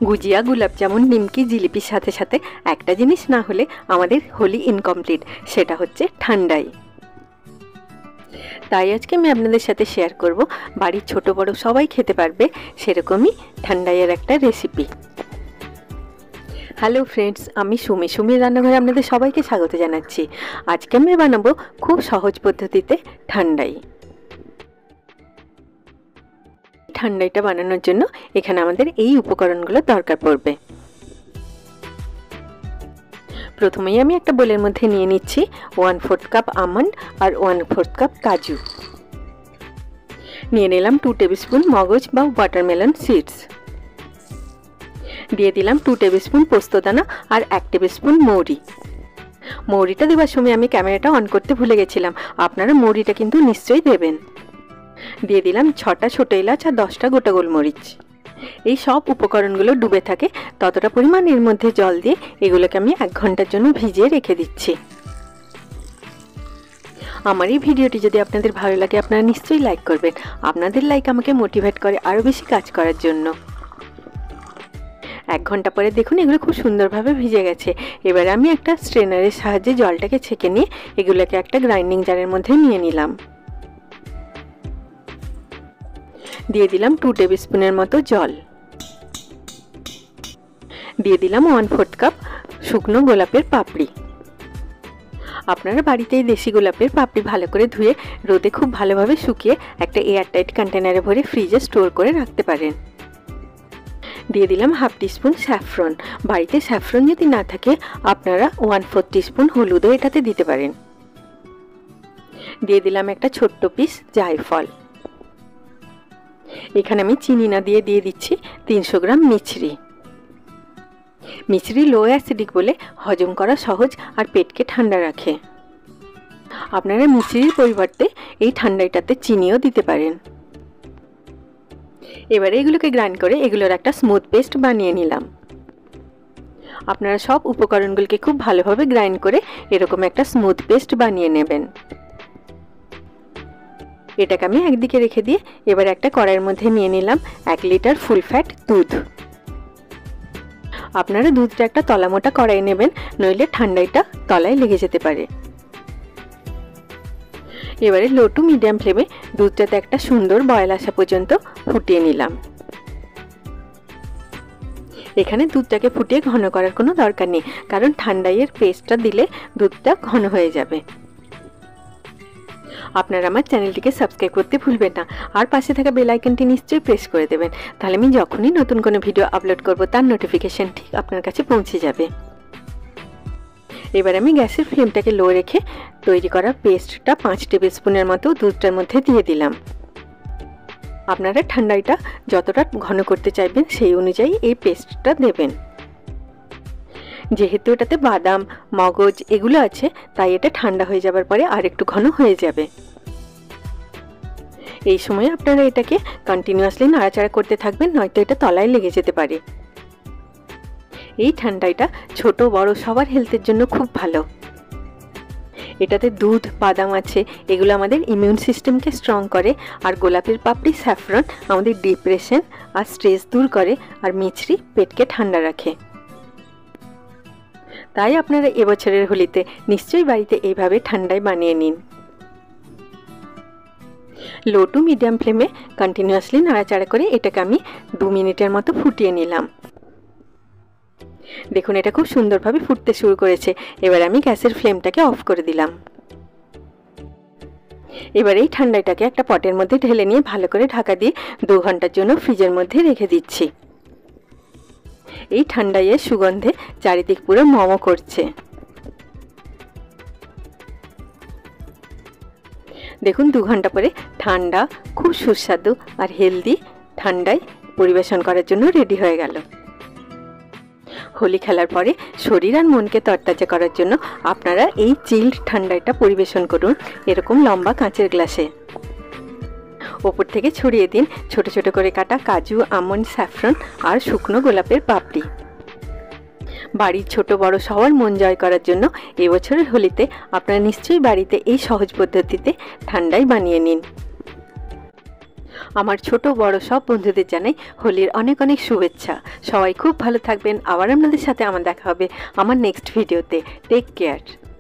গুজিয়া, গোলাপ জামুন, নিমকি, জিলিপির সাথে সাথে একটা জিনিস না হলে আমাদের হোলি ইনকমপ্লিট, সেটা হচ্ছে ঠান্ডাই। তাই আজকে আমি আপনাদের সাথে শেয়ার করব বাড়ির ছোট বড় সবাই খেতে পারবে সেরকমই ঠান্ডাইয়ের একটা রেসিপি। হ্যালো ফ্রেন্ডস, আমি সুমির রান্নাঘরে আপনাদের সবাইকে স্বাগত জানাচ্ছি। আজকে আমি বানাবো খুব সহজ পদ্ধতিতে ঠান্ডাই। ঠান্ডাইটা বানানোর জন্য এখানে আমাদের এই উপকরণগুলো দরকার পড়বে। প্রথমেই আমি একটা বোলের মধ্যে নিয়ে নিচ্ছি 1/4 কাপ আমন্ড আর 1/4 কাপ কাজু। নিয়ে নিলাম 2 টেবিলস্পুন মগজ বা ওয়াটারমেলন সিডস। দিয়ে দিলাম 2 টেবিলস্পুন পোস্তদানা আর 1 টেবিলস্পুন মৌরি। মৌরিটা দেওয়ার সময় আমি ক্যামেরাটা অন করতে ভুলে গেছিলাম, আপনারা মৌরিটা কিন্তু নিশ্চয়ই দেবেন। দিয়ে দিলাম 6টা ছোট এলাচ আর 10টা গোটা গোলমরিচ। এই সব উপকরণগুলো ডুবে থাকে ততটা পরিমাণ এর মধ্যে জল দিয়ে এগুলোকে আমি 1 ঘন্টার জন্য ভিজিয়ে রেখে দিচ্ছি। আমার এই ভিডিওটি যদি আপনাদের ভালো লাগে আপনারা নিশ্চয়ই লাইক করবেন। আপনাদের লাইক আমাকে মোটিভেট করে আরও বেশি কাজ করার জন্য। 1 ঘন্টা পরে দেখুন এগুলো খুব সুন্দরভাবে ভিজে গেছে। এবারে আমি একটা স্ট্রেনারের সাহায্যে জলটাকে ছেঁকে নিয়ে এগুলোকে একটা গ্রাইন্ডিং জারের মধ্যে নিয়ে নিলাম। দিয়ে দিলাম 2 টেবিলস্পুনের মতো জল। দিয়ে দিলাম 1/4 কাপ শুকনো গোলাপের পাপড়ি। আপনারা বাড়িতে এই দেশি গোলাপের পাপড়ি ভালো করে ধুয়ে রোদে খুব ভালোভাবে শুকিয়ে একটা এয়ারটাইট কন্টেনারে ভরে ফ্রিজে স্টোর করে রাখতে পারেন। দিয়ে দিলাম 1/2 টিস্পুন স্যাফরন। বাড়িতে স্যাফরন যদি না থাকে আপনারা 1/4 টিস্পুন হলুদও এটাতে দিতে পারেন। দিয়ে দিলাম একটা ছোট্ট পিস জায়ফল। এখানে আমি চিনি না দিয়ে দিচ্ছি 300 গ্রাম মিছরি। মিছরি লো অ্যাসিডিক বলে হজম করা সহজ আর পেটকে ঠান্ডা রাখে। আপনারা মিছরির পরিবর্তে এই ঠান্ডাইটাতে চিনিও দিতে পারেন। এবারে এগুলোকে গ্রাইন্ড করে এগুলোর একটা স্মুথ পেস্ট বানিয়ে নিলাম। আপনারা সব উপকরণগুলোকে খুব ভালোভাবে গ্রাইন্ড করে এরকম একটা স্মুথ পেস্ট বানিয়ে নেবেন। এটাকে আমি একদিকে রেখে দিয়ে এবার একটা কড়াইয়ের মধ্যে নিয়ে নিলাম 1 লিটার ফুল ফ্যাট দুধ। আপনারা দুধটা একটা তলামোটা কড়াই নেবেন, নইলে ঠান্ডাইটা তলায় লেগে যেতে পারে। এবারে লো টু মিডিয়াম ফ্লেমে দুধটাতে একটা সুন্দর বয়েল আসা পর্যন্ত ফুটিয়ে নিলাম। এখানে দুধটাকে ফুটিয়ে ঘন করার কোনো দরকার নেই, কারণ ঠান্ডাইয়ের পেস্টটা দিলে দুধটা ঘন হয়ে যাবে। আপনারা আমার চ্যানেলটিকে সাবস্ক্রাইব করতে ভুলবেন না, আর পাশে থাকা বেল আইকনটি নিশ্চয়ই প্রেস করে দেবেন, তাহলে আমি যখনই নতুন কোনো ভিডিও আপলোড করব তার নোটিফিকেশন ঠিক আপনার কাছে পৌঁছে যাবে। এবার আমি গ্যাসের ফ্লেমটাকে লো রেখে তৈরি করা পেস্টটা 5 টেবিলস্পুনের মতো দুধটার মধ্যে দিয়ে দিলাম। আপনারা ঠান্ডাইটা যতটা ঘন করতে চাইবেন সেই অনুযায়ী এই পেস্টটা দেবেন। যেহেতু এটাতে বাদাম মগজ এগুলো আছে তাই এটা ঠান্ডা হয়ে যাবার পরে আর একটু ঘন হয়ে যাবে। এই সময় আপনারা এটাকে কন্টিনিউয়াসলি নাড়াচাড়া করতে থাকবেন, নয়তো এটা তলায় লেগে যেতে পারে। এই ঠান্ডাইটা ছোট বড় সবার হেলথের জন্য খুব ভালো। এটাতে দুধ বাদাম আছে, এগুলো আমাদের ইমিউন সিস্টেমকে স্ট্রং করে, আর গোলাপের পাপড়ি স্যাফরন আমাদের ডিপ্রেশন আর স্ট্রেস দূর করে, আর মিছরি পেটকে ঠান্ডা রাখে। তাই আপনারা এবছরের হোলিতে নিশ্চয়ই বাড়িতে এইভাবে ঠান্ডাই বানিয়ে নিন। লো টু মিডিয়াম ফ্লেমে কন্টিনিউয়াসলি নাড়াচাড়া করে এটাকে আমি 2 মিনিটের মতো ফুটিয়ে নিলাম। দেখুন এটা খুব সুন্দরভাবে ফুটতে শুরু করেছে। এবার আমি গ্যাসের ফ্লেমটাকে অফ করে দিলাম। এবার এই ঠান্ডাটাকে একটা পটের মধ্যে ঢেলে নিয়ে ভালো করে ঢাকা দিয়ে 2 ঘন্টার জন্য ফ্রিজের মধ্যে রেখে দিচ্ছি। এই ঠান্ডাইয়ের সুগন্ধে চারিদিক পুরো মম করছে। দেখুন 2 ঘন্টা পরে ঠান্ডা খুব সুস্বাদু আর হেলদি ঠান্ডাই পরিবেশন করার জন্য রেডি হয়ে গেল। হোলি খেলার পরে শরীর আর মনকে তরতাজা করার জন্য আপনারা এই চিল্ড ঠান্ডাইটা পরিবেশন করুন এরকম লম্বা কাঁচের গ্লাসে। ওপর থেকে ছড়িয়ে দিন ছোট ছোট করে কাটা কাজু আমন্ড স্যাফরন আর শুকনো গোলাপের পাপড়ি। বাড়ির ছোট বড় সবার মন জয় করার জন্য এবছরের হোলিতে আপনারা নিশ্চয়ই বাড়িতে এই সহজ পদ্ধতিতে ঠান্ডাই বানিয়ে নিন। আমার ছোট বড় সব বন্ধুদের জানাই হোলির অনেক অনেক শুভেচ্ছা। সবাই খুব ভালো থাকবেন। আবার আপনাদের সাথে আমার দেখা হবে আমার নেক্সট ভিডিওতে। Take care.